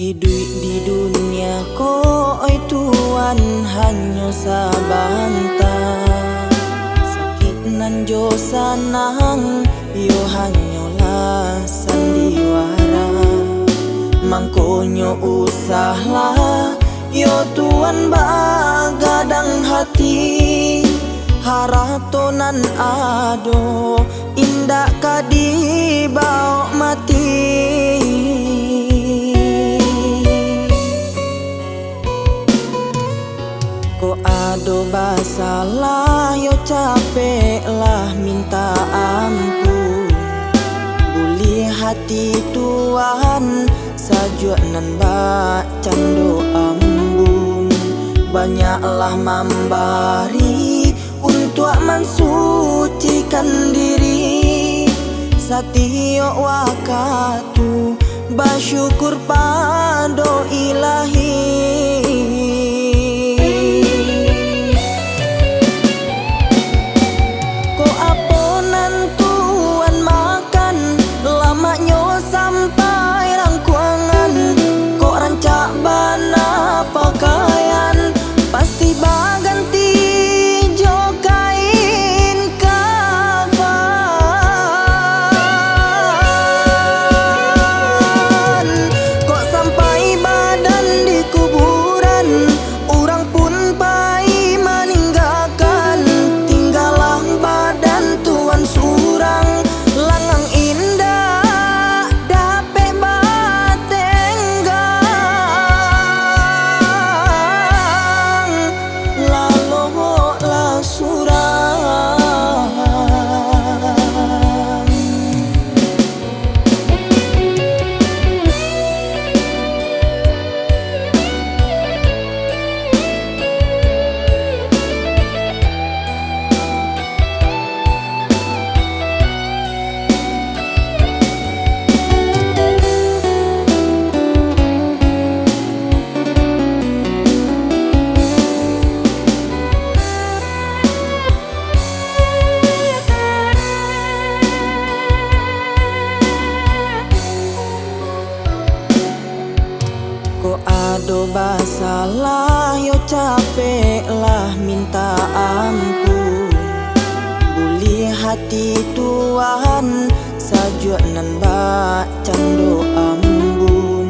Hidup di dunia ko oi Tuhan hanya sabantah. Sakit nan jo sanang yo hanyalah sandiwara. Mangkonyo usahlah yo Tuhan bagadang hati. Haratonan ado indak kadi bau mati. Ko ado basalah yo capek lah minta ampun. Buli hati Tuhan sajuk nan bacan do ambun. Banyaklah membari untuk mensucikan diri. Satio wakatu bersyukur pado ilahi. Ko aponan Tuhan makan lamanya sampai rangkuangan. Ko rancak bana pakaian pasti baganti jo kain kafan. Kok sampai badan di kuburan orang pun pai meninggalkan. Tinggalah badan Tuhan surang langang indah dapet batenggang. Lalu lah surang. Ko ado basalah yo capek lah minta ampun. Buli hati Tuhan sajuk nan bacan do ambun.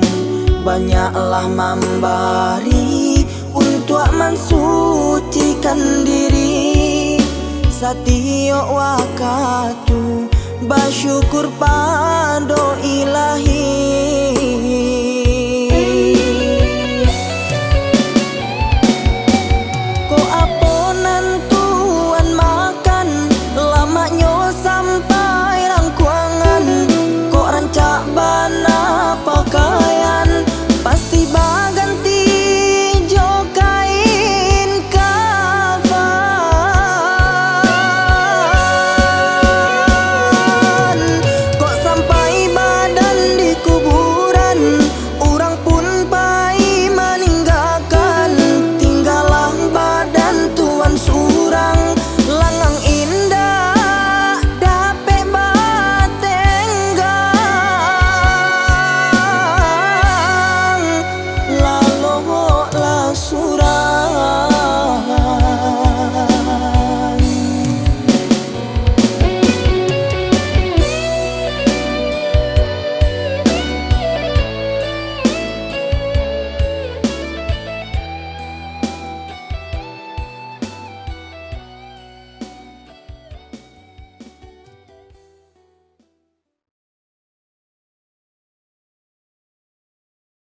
Banyaklah membari untuk mensucikan diri. Satio wakatu bersyukur